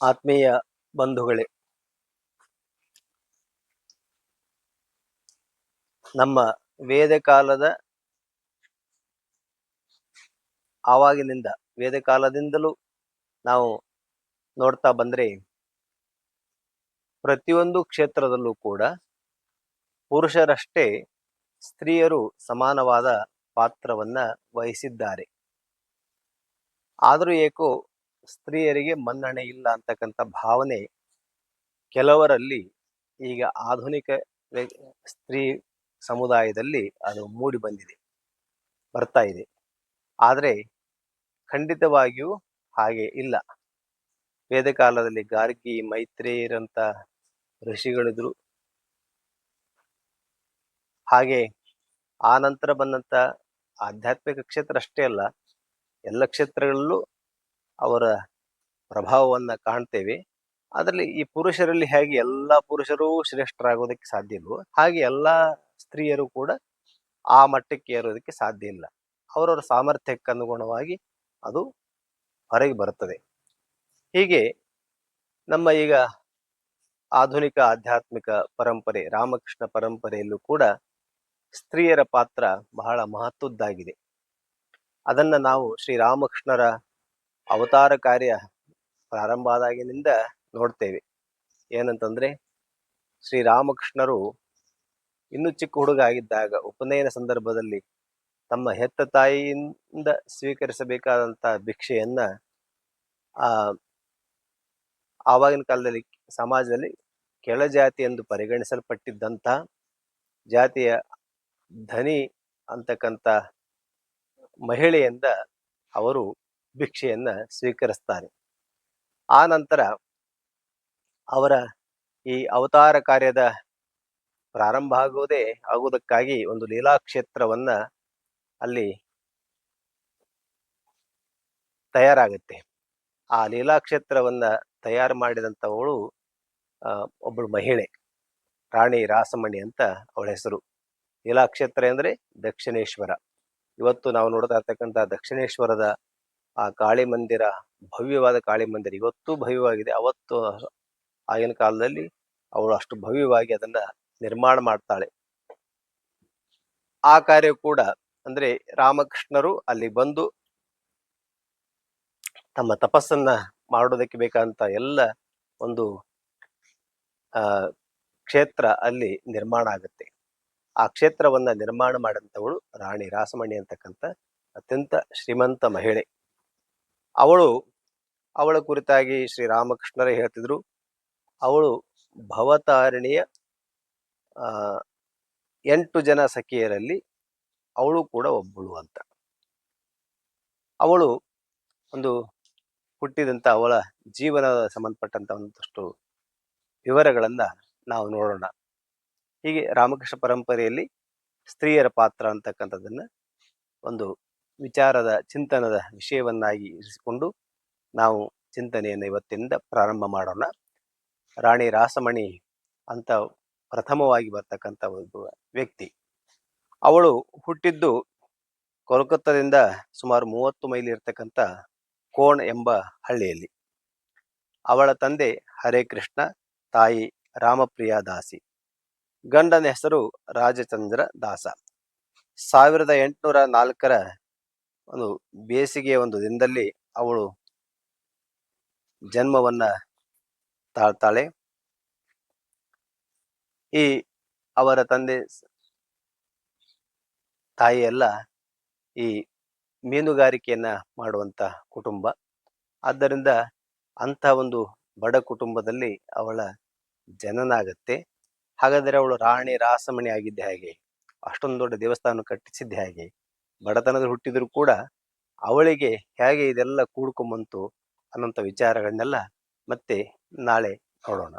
ಆತ್ಮೀಯ ಬಂಧುಗಳೇ, ನಮ್ಮ ವೇದಕಾಲದ ಆವಾಗಿನಿಂದ ವೇದಕಾಲದಿಂದಲೂ ನಾವು ನೋಡ್ತಾ ಬಂದ್ರೆ ಪ್ರತಿಯೊಂದು ಕ್ಷೇತ್ರದಲ್ಲೂ ಕೂಡ ಪುರುಷರಷ್ಟೇ ಸ್ತ್ರೀಯರು ಸಮಾನವಾದ ಪಾತ್ರವನ್ನ ವಹಿಸಿದ್ದಾರೆ. ಆದರೂ ಏಕೋ ಸ್ತ್ರೀಯರಿಗೆ ಮನ್ನಣೆ ಇಲ್ಲ ಅಂತಕ್ಕಂಥ ಭಾವನೆ ಕೆಲವರಲ್ಲಿ ಈಗ ಆಧುನಿಕ ಸ್ತ್ರೀ ಸಮುದಾಯದಲ್ಲಿ ಅದು ಮೂಡಿ ಬರ್ತಾ ಇದೆ. ಆದರೆ ಖಂಡಿತವಾಗಿಯೂ ಹಾಗೆ ಇಲ್ಲ. ವೇದಕಾಲದಲ್ಲಿ ಗಾರ್ಗಿ, ಮೈತ್ರೇಯರಂತ ಋಷಿಗಳಿದ್ರು. ಹಾಗೆ ಆ ನಂತರ ಬಂದಂತ ಆಧ್ಯಾತ್ಮಿಕ ಕ್ಷೇತ್ರ ಅಷ್ಟೇ ಅಲ್ಲ, ಎಲ್ಲ ಕ್ಷೇತ್ರಗಳಲ್ಲೂ ಅವರ ಪ್ರಭಾವವನ್ನ ಕಾಣ್ತೇವೆ. ಅದರಲ್ಲಿ ಈ ಪುರುಷರಲ್ಲಿ ಹೇಗೆ ಎಲ್ಲ ಪುರುಷರೂ ಶ್ರೇಷ್ಠರಾಗೋದಕ್ಕೆ ಸಾಧ್ಯ ಇಲ್ವೋ, ಹಾಗೆ ಎಲ್ಲ ಸ್ತ್ರೀಯರು ಕೂಡ ಆ ಮಟ್ಟಕ್ಕೆ ಏರೋದಕ್ಕೆ ಸಾಧ್ಯ ಇಲ್ಲ. ಅವರವರ ಸಾಮರ್ಥ್ಯಕ್ಕೆ ಅನುಗುಣವಾಗಿ ಅದು ಹೊರಗೆ ಬರುತ್ತದೆ. ಹೀಗೆ ನಮ್ಮ ಈಗ ಆಧುನಿಕ ಆಧ್ಯಾತ್ಮಿಕ ಪರಂಪರೆ, ರಾಮಕೃಷ್ಣ ಪರಂಪರೆಯಲ್ಲೂ ಕೂಡ ಸ್ತ್ರೀಯರ ಪಾತ್ರ ಬಹಳ ಮಹತ್ವದ್ದಾಗಿದೆ. ಅದನ್ನ ನಾವು ಶ್ರೀರಾಮಕೃಷ್ಣರ ಅವತಾರ ಕಾರ್ಯ ಪ್ರಾರಂಭ ಆದಾಗಿನಿಂದ ನೋಡ್ತೇವೆ. ಏನಂತಂದ್ರೆ, ಶ್ರೀರಾಮಕೃಷ್ಣರು ಇನ್ನೂ ಚಿಕ್ಕ ಹುಡುಗ ಆಗಿದ್ದಾಗ ಉಪನಯನ ಸಂದರ್ಭದಲ್ಲಿ ತಮ್ಮ ಹೆತ್ತ ತಾಯಿಯಿಂದ ಸ್ವೀಕರಿಸಬೇಕಾದಂತ ಭಿಕ್ಷೆಯನ್ನ ಆವಾಗಿನ ಕಾಲದಲ್ಲಿ ಸಮಾಜದಲ್ಲಿ ಕೆಳಜಾತಿ ಎಂದು ಪರಿಗಣಿಸಲ್ಪಟ್ಟಿದ್ದಂಥ ಜಾತಿಯ ಧನಿ ಅಂತಕ್ಕಂಥ ಮಹಿಳೆಯಿಂದ ಅವರು ಭಿಕ್ಷೆಯನ್ನ ಸ್ವೀಕರಿಸ್ತಾರೆ. ಆ ನಂತರ ಅವರ ಈ ಅವತಾರ ಕಾರ್ಯದ ಪ್ರಾರಂಭ ಆಗುವುದಕ್ಕಾಗಿ ಒಂದು ಲೀಲಾಕ್ಷೇತ್ರವನ್ನ ಅಲ್ಲಿ ತಯಾರಾಗುತ್ತೆ. ಆ ಲೀಲಾಕ್ಷೇತ್ರವನ್ನ ತಯಾರು ಮಾಡಿದಂಥವಳು ಒಬ್ಬಳು ಮಹಿಳೆ, ರಾಣಿ ರಾಸಮಣಿ ಅಂತ ಅವಳ ಹೆಸರು. ಲೀಲಾಕ್ಷೇತ್ರ ಅಂದ್ರೆ ದಕ್ಷಿಣೇಶ್ವರ. ಇವತ್ತು ನಾವು ನೋಡ್ತಾ ಇರ್ತಕ್ಕಂಥ ದಕ್ಷಿಣೇಶ್ವರದ ಆ ಕಾಳಿ ಮಂದಿರ, ಭವ್ಯವಾದ ಕಾಳಿ ಮಂದಿರ ಇವತ್ತು ಭವ್ಯವಾಗಿದೆ. ಅವತ್ತು ಆಗಿನ ಕಾಲದಲ್ಲಿ ಅವಳು ಅಷ್ಟು ಭವ್ಯವಾಗಿ ಅದನ್ನ ನಿರ್ಮಾಣ ಮಾಡ್ತಾಳೆ. ಆ ಕಾರ್ಯ ಕೂಡ ಅಂದ್ರೆ ರಾಮಕೃಷ್ಣರು ಅಲ್ಲಿ ಬಂದು ತಮ್ಮ ತಪಸ್ಸನ್ನ ಮಾಡೋದಕ್ಕೆ ಬೇಕಾದಂತ ಎಲ್ಲ ಒಂದು ಕ್ಷೇತ್ರ ಅಲ್ಲಿ ನಿರ್ಮಾಣ ಆಗುತ್ತೆ. ಆ ಕ್ಷೇತ್ರವನ್ನ ನಿರ್ಮಾಣ ಮಾಡಿದಂಥವಳು ರಾಣಿ ರಾಸಮಣಿ ಅಂತಕ್ಕಂಥ ಅತ್ಯಂತ ಶ್ರೀಮಂತ ಮಹಿಳೆ. ಅವಳ ಕುರಿತಾಗಿ ಶ್ರೀರಾಮಕೃಷ್ಣರೇ ಹೇಳ್ತಿದ್ರು, ಅವಳು ಭವತಾರಿಣಿಯ 8 ಜನ ಸಖಿಯರಲ್ಲಿ ಅವಳು ಕೂಡ ಒಬ್ಬಳು ಅಂತ. ಅವಳು ಒಂದು ಹುಟ್ಟಿದಂತ ಅವಳ ಜೀವನದ ಸಂಬಂಧಪಟ್ಟಂತ ಒಂದಷ್ಟು ವಿವರಗಳನ್ನ ನಾವು ನೋಡೋಣ. ಹೀಗೆ ರಾಮಕೃಷ್ಣ ಪರಂಪರೆಯಲ್ಲಿ ಸ್ತ್ರೀಯರ ಪಾತ್ರ ಅಂತಕ್ಕಂಥದ್ದನ್ನ ಒಂದು ವಿಚಾರದ ಚಿಂತನದ ವಿಷಯವನ್ನಾಗಿ ಇರಿಸಿಕೊಂಡು ನಾವು ಚಿಂತನೆಯನ್ನು ಇವತ್ತಿನಿಂದ ಪ್ರಾರಂಭ ಮಾಡೋಣ. ರಾಣಿ ರಾಸಮಣಿ ಅಂತ ಪ್ರಥಮವಾಗಿ ಬರ್ತಕ್ಕಂಥ ಒಂದು ವ್ಯಕ್ತಿ. ಅವಳು ಹುಟ್ಟಿದ್ದು ಕೋಲ್ಕತ್ತಾದಿಂದ ಸುಮಾರು 30 ಮೈಲಿ ಇರ್ತಕ್ಕಂಥ ಕೋಣ್ ಎಂಬ ಹಳ್ಳಿಯಲ್ಲಿ. ಅವಳ ತಂದೆ ಹರೇ ಕೃಷ್ಣ, ತಾಯಿ ರಾಮಪ್ರಿಯಾ ದಾಸಿ. ಗಂಡನ ಹೆಸರು ರಾಜಚಂದ್ರ ದಾಸ. 1804 ಒಂದು ಬೇಸಿಗೆಯ ಒಂದು ದಿನದಲ್ಲಿ ಅವಳು ಜನ್ಮವನ್ನ ತಾಳ್ತಾಳೆ. ಈ ಅವರ ತಂದೆ ತಾಯಿ ಎಲ್ಲ ಈ ಮೀನುಗಾರಿಕೆಯನ್ನ ಮಾಡುವಂತ ಕುಟುಂಬ. ಆದ್ದರಿಂದ ಅಂಥ ಒಂದು ಬಡ ಕುಟುಂಬದಲ್ಲಿ ಅವಳ ಜನನ ಆಗತ್ತೆ. ಹಾಗಾದರೆ ಅವಳು ರಾಣಿ ರಾಸಮಣಿ ಆಗಿದ್ದೆ ಹಾಗೆ, ಅಷ್ಟೊಂದು ದೊಡ್ಡ ದೇವಸ್ಥಾನ ಕಟ್ಟಿಸಿದ್ದೆ ಹಾಗೆ, ಬಡತನದಲ್ಲಿ ಹುಟ್ಟಿದ್ರು ಕೂಡ ಅವಳಿಗೆ ಹೇಗೆ ಇದೆಲ್ಲ ಕೂಡ್ಕೊಂಬಂತು ಅನ್ನೋಂಥ ವಿಚಾರಗಳನ್ನೆಲ್ಲ ಮತ್ತೆ ನಾಳೆ ನೋಡೋಣ.